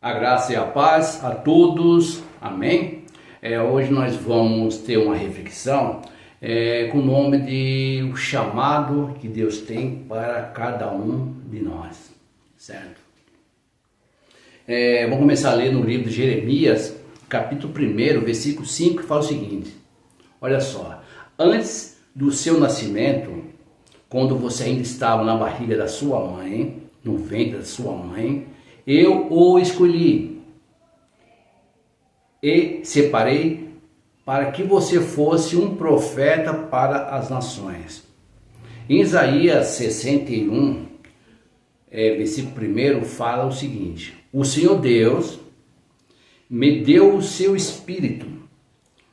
A graça e a paz a todos, amém? Hoje nós vamos ter uma reflexão com o nome de o chamado que Deus tem para cada um de nós, certo? Vamos começar a ler no livro de Jeremias, capítulo 1, versículo 5, que fala o seguinte: olha só, antes do seu nascimento, quando você ainda estava na barriga da sua mãe, no ventre da sua mãe, eu o escolhi e separei para que você fosse um profeta para as nações. Em Isaías 61, versículo 1, fala o seguinte: o Senhor Deus me deu o seu espírito,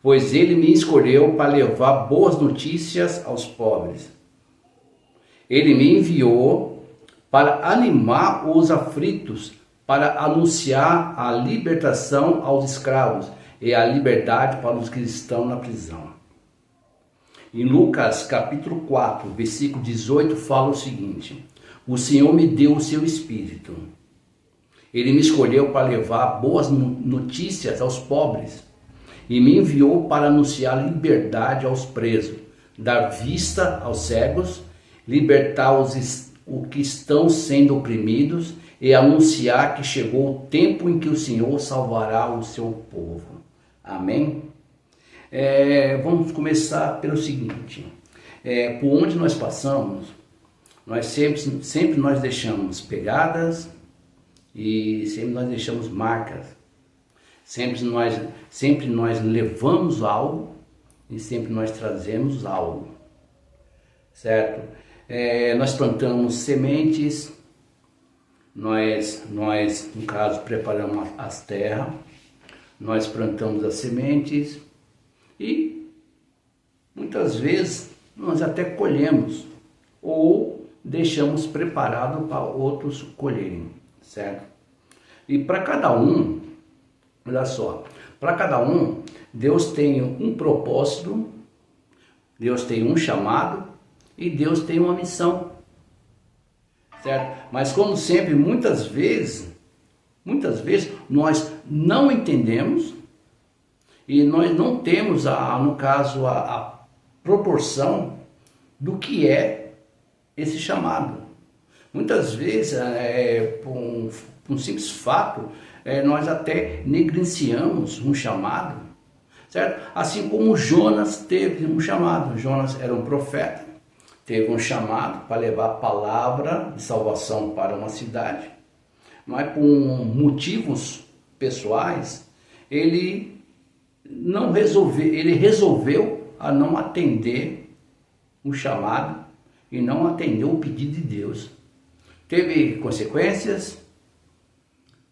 pois ele me escolheu para levar boas notícias aos pobres. Ele me enviou para animar os aflitos, para anunciar a libertação aos escravos e a liberdade para os que estão na prisão. Em Lucas capítulo 4, versículo 18, fala o seguinte: o Senhor me deu o seu espírito. Ele me escolheu para levar boas notícias aos pobres e me enviou para anunciar liberdade aos presos, dar vista aos cegos, libertar os que estão sendo oprimidos e anunciar que chegou o tempo em que o Senhor salvará o seu povo. Amém? Vamos começar pelo seguinte: por onde nós passamos, nós sempre nós deixamos pegadas e sempre nós deixamos marcas. Sempre nós levamos algo e sempre nós trazemos algo, certo? Nós plantamos sementes, nós no caso preparamos as terras, nós plantamos as sementes e muitas vezes nós até colhemos ou deixamos preparado para outros colherem, certo? E para cada um, olha só, para cada um Deus tem um propósito, Deus tem um chamado e Deus tem uma missão, certo? Mas como sempre, muitas vezes nós não entendemos e nós não temos, no caso, a proporção do que é esse chamado. Muitas vezes, por um simples fato, nós até negligenciamos um chamado, certo? Assim como Jonas teve um chamado. Jonas era um profeta, teve um chamado para levar a palavra de salvação para uma cidade, mas por motivos pessoais, ele resolveu a não atender o chamado e não atendeu o pedido de Deus. Teve consequências,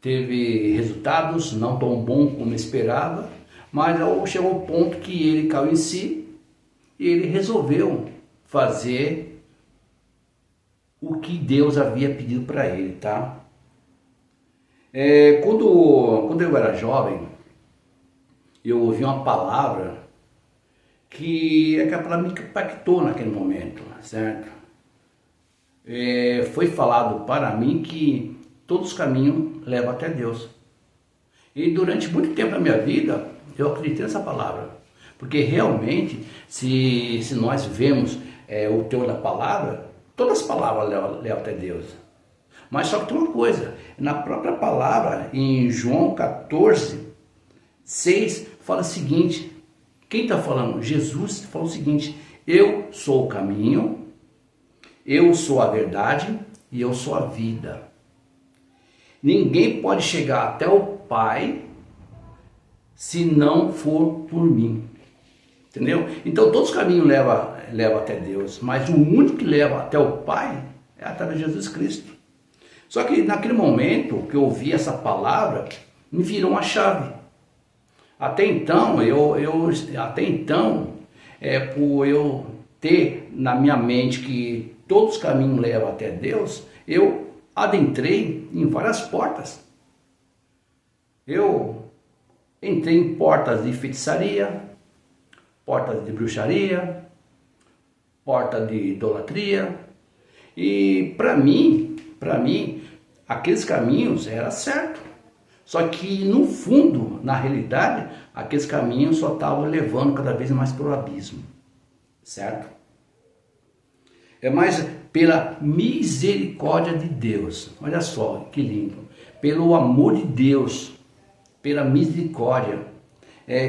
teve resultados não tão bons como esperava, mas chegou ao ponto que ele caiu em si e ele resolveu fazer o que Deus havia pedido para ele, tá? Quando eu era jovem, eu ouvi uma palavra que aquela palavra me impactou naquele momento, certo? Foi falado para mim que todos os caminhos levam até Deus. E durante muito tempo da minha vida, eu acreditei nessa palavra. Porque realmente, se nós vemos o teor da palavra, todas as palavras levam até Deus. Mas só que tem uma coisa, na própria palavra, em João 14, 6, fala o seguinte: quem está falando? Jesus fala o seguinte: eu sou o caminho, eu sou a verdade e eu sou a vida. Ninguém pode chegar até o Pai se não for por mim. Entendeu? Então todos os caminhos levam até Deus, mas o único que leva até o Pai é através de Jesus Cristo. Só que naquele momento que eu ouvi essa palavra, me virou uma chave. Até então, por eu ter na minha mente que todos os caminhos levam até Deus, eu adentrei em várias portas. Eu entrei em portas de feitiçaria, portas de bruxaria, porta de idolatria, e para mim, aqueles caminhos era certo, Só que no fundo, na realidade, aqueles caminhos só estavam levando cada vez mais para o abismo, certo? É mais pela misericórdia de Deus, olha só que lindo, pelo amor de Deus, pela misericórdia,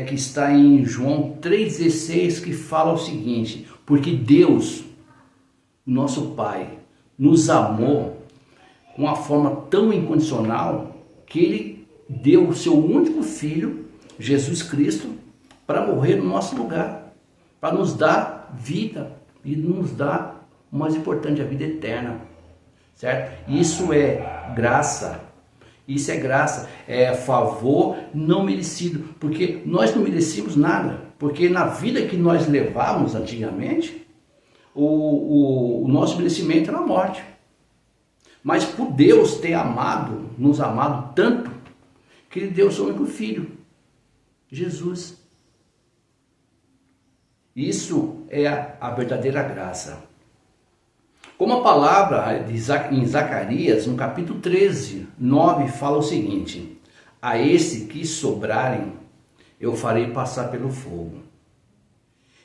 que está em João 3,16, que fala o seguinte: porque Deus, nosso Pai, nos amou com uma forma tão incondicional que Ele deu o seu único Filho, Jesus Cristo, para morrer no nosso lugar, para nos dar vida e nos dar, o mais importante, a vida eterna, certo? Isso é graça. Isso é graça, é favor não merecido, porque nós não merecíamos nada, porque na vida que nós levávamos antigamente, o nosso merecimento era a morte. Mas por Deus ter amado, nos amado tanto, que Ele deu o seu único Filho, Jesus. Isso é a verdadeira graça. Como a palavra em Zacarias, no capítulo 13, 9, fala o seguinte: a esse que sobrarem, eu farei passar pelo fogo.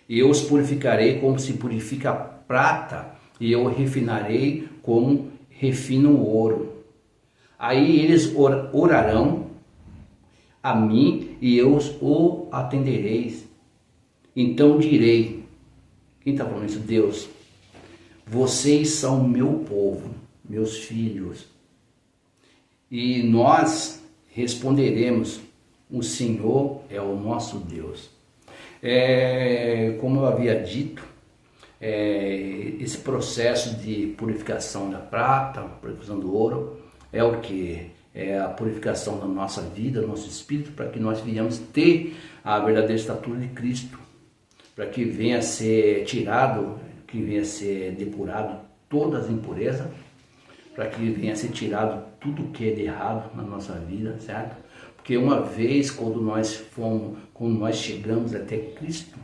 E eu os purificarei como se purifica a prata, e eu refinarei como refino o ouro. Aí eles orarão a mim, e eu os atendereis. Então direi, quem está falando isso? Deus. Vocês são meu povo, meus filhos. E nós responderemos: o Senhor é o nosso Deus. Como eu havia dito, esse processo de purificação da prata, purificação do ouro, é o que? É a purificação da nossa vida, do nosso espírito, para que nós venhamos ter a verdadeira estatura de Cristo, para que venha a ser tirado, que venha a ser depurado todas as impurezas, para que venha a ser tirado tudo que é de errado na nossa vida, certo? Porque uma vez, quando nós chegamos até Cristo,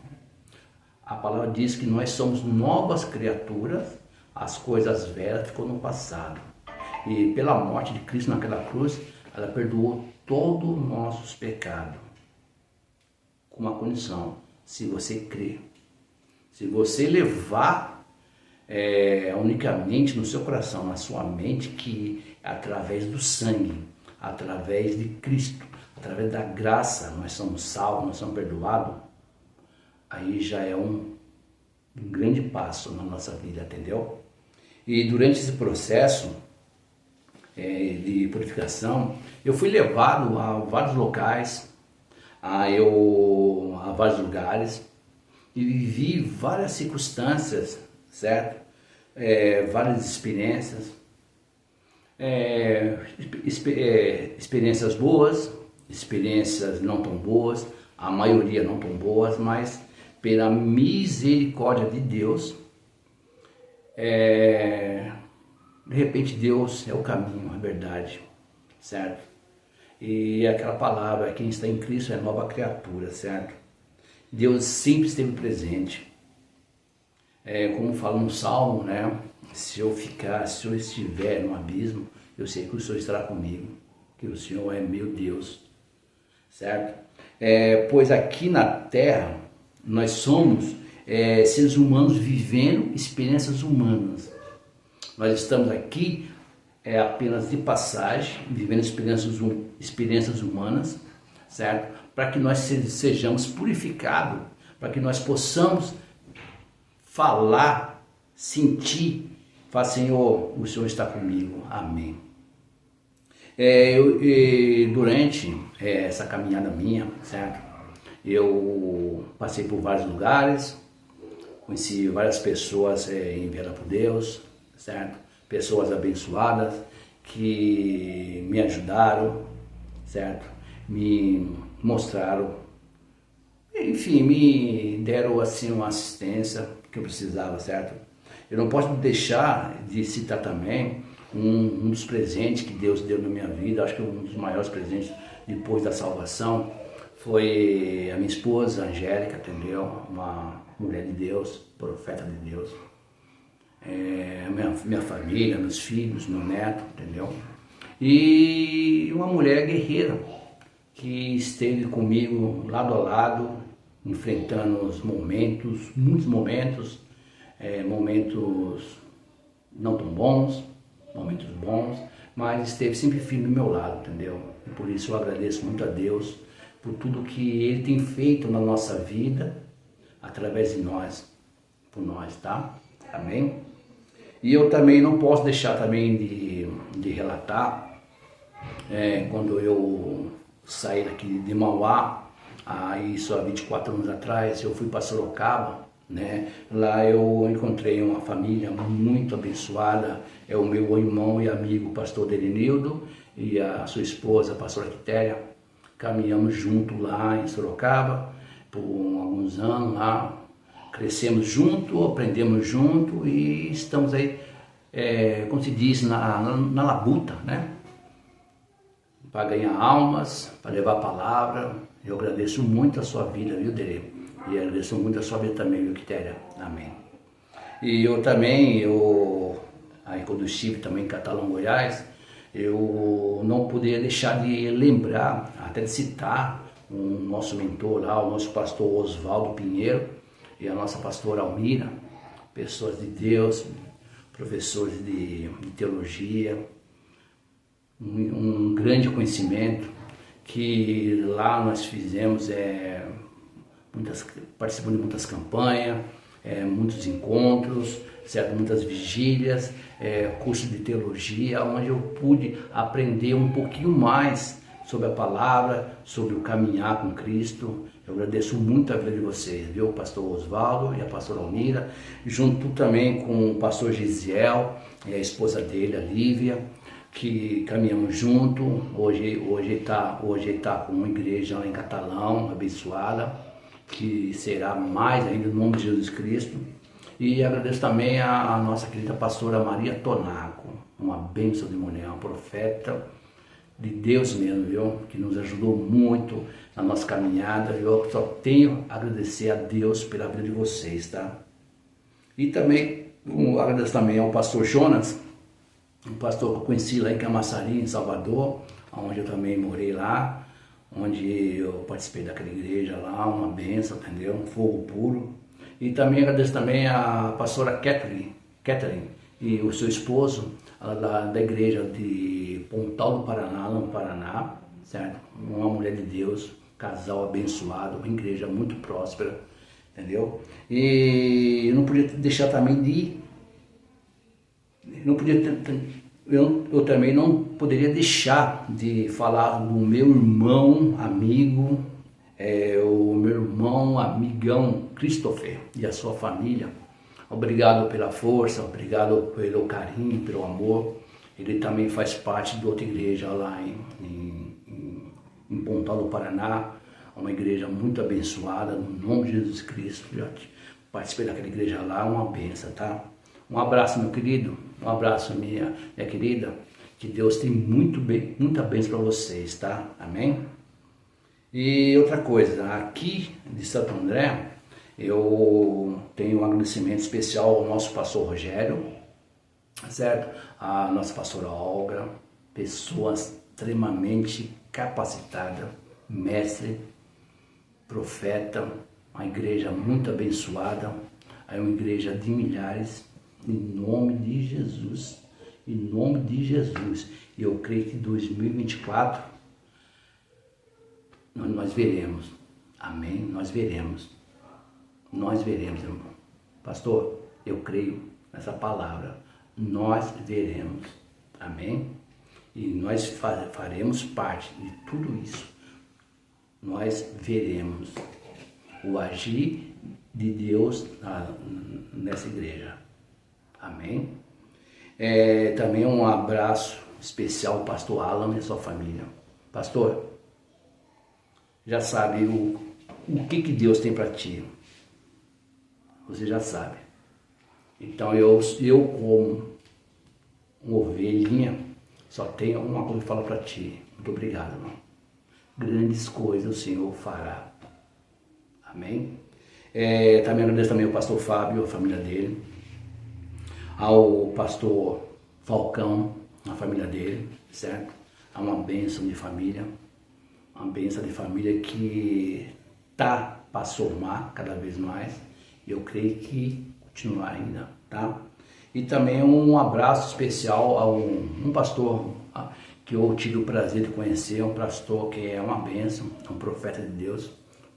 a palavra diz que nós somos novas criaturas, as coisas velhas ficou no passado. E pela morte de Cristo naquela cruz, ela perdoou todos os nossos pecados, com uma condição: se você crer. Se você levar unicamente no seu coração, na sua mente, que através do sangue, através de Cristo, através da graça, nós somos salvos, nós somos perdoados, aí já é um grande passo na nossa vida, entendeu? E durante esse processo de purificação, eu fui levado a vários locais, a vários lugares, e vivi várias circunstâncias, certo? Várias experiências, experiências boas, experiências não tão boas, a maioria não tão boas, mas pela misericórdia de Deus, de repente Deus é o caminho, a verdade, certo? E aquela palavra: quem está em Cristo é nova criatura, certo? Deus sempre esteve presente. Como fala no Salmo, né? Se eu estiver no abismo, eu sei que o Senhor estará comigo, que o Senhor é meu Deus, certo? Pois aqui na Terra, nós somos seres humanos vivendo experiências humanas. Nós estamos aqui apenas de passagem, vivendo experiências humanas, certo? Para que nós sejamos purificados, para que nós possamos falar, sentir, falar: Senhor, o Senhor está comigo, amém. Durante essa caminhada minha, certo? Eu passei por vários lugares, conheci várias pessoas enviadas por Deus, certo? Pessoas abençoadas que me ajudaram, certo? Me mostraram, enfim, me deram assim uma assistência que eu precisava, certo? Eu não posso deixar de citar também um dos presentes que Deus deu na minha vida. Acho que um dos maiores presentes depois da salvação foi a minha esposa, Angélica, entendeu? Uma mulher de Deus, profeta de Deus. Minha família, meus filhos, meu neto, entendeu? E uma mulher guerreira que esteve comigo lado a lado, enfrentando os momentos, muitos momentos, momentos não tão bons, momentos bons, mas esteve sempre firme do meu lado, entendeu? E por isso eu agradeço muito a Deus por tudo que Ele tem feito na nossa vida, através de nós, por nós, tá? Amém? E eu também não posso deixar também de relatar, quando eu saí daqui de Mauá, isso há 24 anos atrás, eu fui para Sorocaba, né? Lá eu encontrei uma família muito abençoada, é o meu irmão e amigo pastor Derenildo e a sua esposa, a pastora Quitéria. Caminhamos junto lá em Sorocaba por alguns anos lá, crescemos junto, aprendemos junto e estamos aí, como se diz, na labuta, né? Para ganhar almas, para levar a palavra. Eu agradeço muito a sua vida, viu, Dere? E agradeço muito a sua vida também, viu, Quitéria? Amém. E eu também, aí quando eu estive também em Catalão, Goiás, eu não poderia deixar de lembrar, até de citar o nosso mentor lá, o nosso pastor Oswaldo Pinheiro e a nossa pastora Almira, pessoas de Deus, professores de teologia, um grande conhecimento, que lá nós fizemos, participamos de muitas campanhas, muitos encontros, certo? Muitas vigílias, curso de teologia, onde eu pude aprender um pouquinho mais sobre a palavra, sobre o caminhar com Cristo. Eu agradeço muito a vida de vocês, viu? O pastor Oswaldo e a pastora Almira, junto também com o pastor Gisiel e a esposa dele, a Lívia, que caminhamos junto. Hoje está com uma igreja lá em Catalão, abençoada, que será mais ainda no nome de Jesus Cristo. E agradeço também a nossa querida pastora Maria Tonaco, uma bênção de mulher, uma profeta de Deus mesmo, viu? Que nos ajudou muito na nossa caminhada. Eu só tenho a agradecer a Deus pela vida de vocês, tá? E também agradeço também ao pastor Jonas, um pastor que eu conheci lá em Camaçari, em Salvador, onde eu também morei lá, onde eu participei daquela igreja lá, uma bênção, entendeu? Um fogo puro. E também agradeço também a pastora Catherine e o seu esposo, da igreja de Pontal do Paraná, no Paraná, certo? Uma mulher de Deus, casal abençoado, uma igreja muito próspera, entendeu? E eu não podia deixar também eu também não poderia deixar de falar do meu irmão, amigo, o meu irmão, amigão Christopher e a sua família. Obrigado pela força, obrigado pelo carinho, pelo amor. Ele também faz parte de outra igreja lá em Pontal do Paraná, uma igreja muito abençoada, no nome de Jesus Cristo. Já participei daquela igreja lá, uma benção, tá? Um abraço, meu querido, um abraço, minha querida, que Deus tem muita bênção para vocês, tá? Amém? E outra coisa, aqui de Santo André, eu tenho um agradecimento especial ao nosso pastor Rogério, certo? A nossa pastora Olga, pessoa extremamente capacitada, mestre, profeta, uma igreja muito abençoada, é uma igreja de milhares, em nome de Jesus, em nome de Jesus. E eu creio que em 2024 nós veremos, amém? Nós veremos, irmão. Pastor, eu creio nessa palavra, nós veremos, amém? E nós faremos parte de tudo isso. Nós veremos o agir de Deus nessa igreja. Amém? Também um abraço especial ao pastor Alan e sua família. Pastor, já sabe o que Deus tem para ti. Você já sabe. Então eu como uma ovelhinha, só tenho uma coisa para falar para ti. Muito obrigado, irmão. Grandes coisas o Senhor fará. Amém? Também agradeço também ao pastor Fábio, a família dele, ao pastor Falcão, na família dele, certo? Há uma bênção de família, uma bênção de família que tá para somar cada vez mais, e eu creio que continuar ainda, tá? E também um abraço especial a um pastor que eu tive o prazer de conhecer, um pastor que é uma bênção, um profeta de Deus,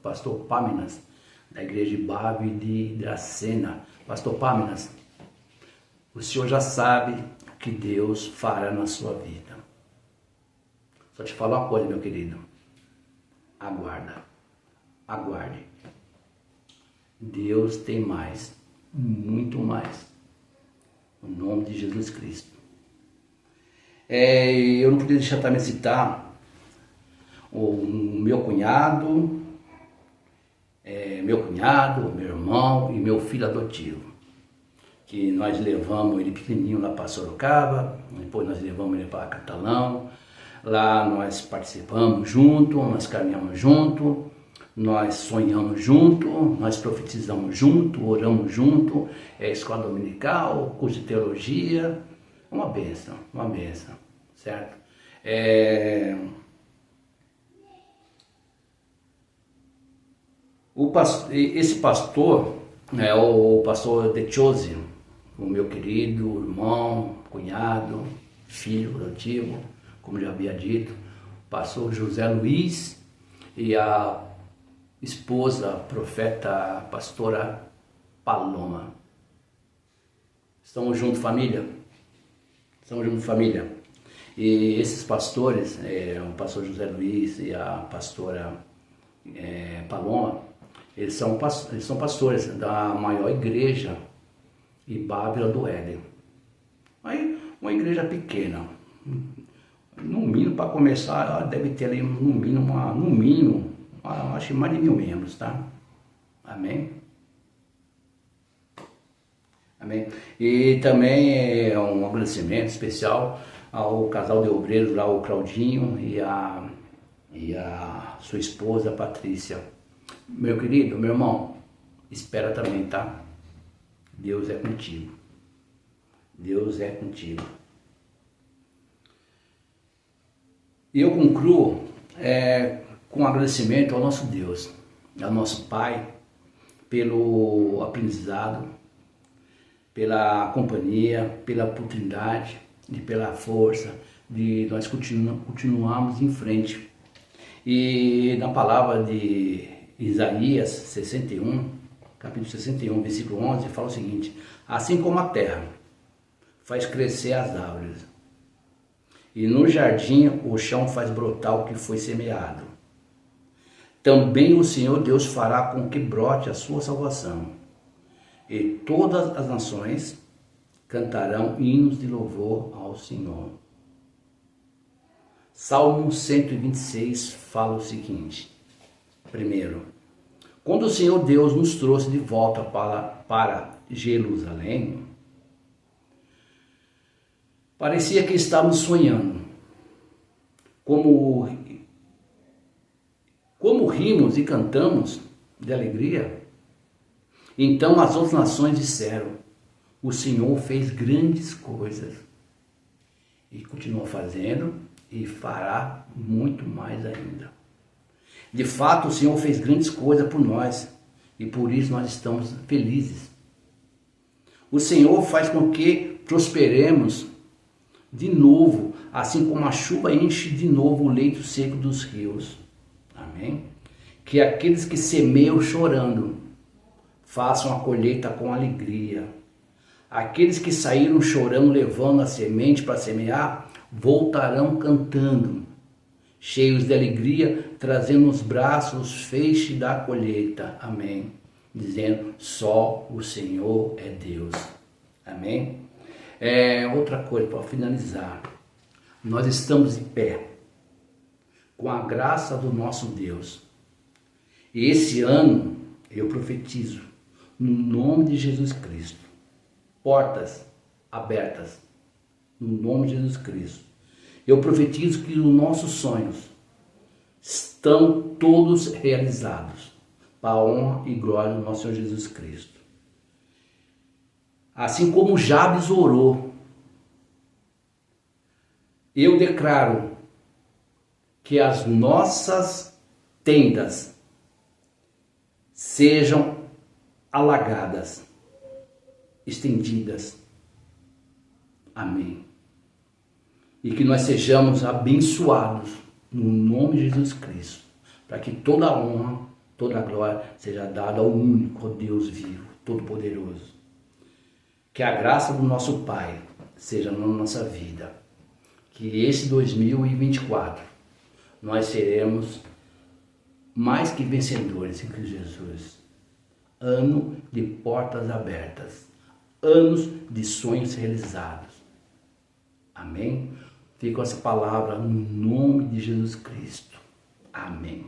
pastor Paminas, da igreja de Babi de Dracena. Pastor Paminas, o senhor já sabe o que Deus fará na sua vida. Só te falo uma coisa, meu querido, aguarde. Deus tem mais, muito mais, no nome de Jesus Cristo. Eu não podia deixar também de citar o meu cunhado, meu irmão e meu filho adotivo, que nós levamos ele pequenininho lá para Sorocaba, depois nós levamos ele para Catalão, lá nós participamos junto, nós caminhamos junto, nós sonhamos junto, nós profetizamos junto, oramos junto, escola dominical, curso de teologia, uma bênção, certo? Esse pastor, o pastor De Chose, o meu querido irmão, cunhado, filho adotivo, como já havia dito, pastor José Luiz e a esposa, profeta, pastora Paloma. Estamos juntos, família? Estamos juntos, família. E esses pastores, o pastor José Luiz e a pastora Paloma, eles são pastores da maior igreja em Bávila do Éden. Aí, uma igreja pequena. No mínimo, para começar, deve ter ali no mínimo, acho que mais de 1000 membros, tá? Amém? Amém? E também um agradecimento especial ao casal de obreiros lá, o Claudinho e a sua esposa Patrícia. Meu querido, meu irmão, espera também, tá? Deus é contigo. Deus é contigo. E eu concluo com agradecimento ao nosso Deus, ao nosso Pai, pelo aprendizado, pela companhia, pela oportunidade e pela força de nós continuarmos em frente. E na palavra de Isaías 61, capítulo 61, versículo 11, fala o seguinte: assim como a terra faz crescer as árvores, e no jardim o chão faz brotar o que foi semeado, também o Senhor Deus fará com que brote a sua salvação, e todas as nações cantarão hinos de louvor ao Senhor. Salmo 126 fala o seguinte: primeiro, quando o Senhor Deus nos trouxe de volta para Jerusalém, parecia que estávamos sonhando. Como rimos e cantamos de alegria. Então as outras nações disseram: o Senhor fez grandes coisas. E continua fazendo e fará muito mais ainda. De fato, o Senhor fez grandes coisas por nós e por isso nós estamos felizes. O Senhor faz com que prosperemos de novo, assim como a chuva enche de novo o leito seco dos rios. Amém? Que aqueles que semeiam chorando façam a colheita com alegria. Aqueles que saíram chorando levando a semente para semear voltarão cantando, cheios de alegria, trazendo nos braços os feixes da colheita. Amém? Dizendo: só o Senhor é Deus. Amém? Outra coisa para finalizar, nós estamos de pé com a graça do nosso Deus. E esse ano eu profetizo no nome de Jesus Cristo, portas abertas no nome de Jesus Cristo. Eu profetizo que os nossos sonhos estão todos realizados para a honra e glória do nosso Senhor Jesus Cristo. Assim como Jabes orou Eu declaro que as nossas tendas sejam alagadas, estendidas. Amém. E que nós sejamos abençoados no nome de Jesus Cristo, para que toda a honra, toda a glória seja dada ao único Deus vivo, todo-poderoso. Que a graça do nosso Pai seja na nossa vida. Que esse 2024 nós seremos mais que vencedores em Cristo Jesus. Ano de portas abertas, anos de sonhos realizados. Amém? Fica com essa palavra no nome de Jesus Cristo. Amém.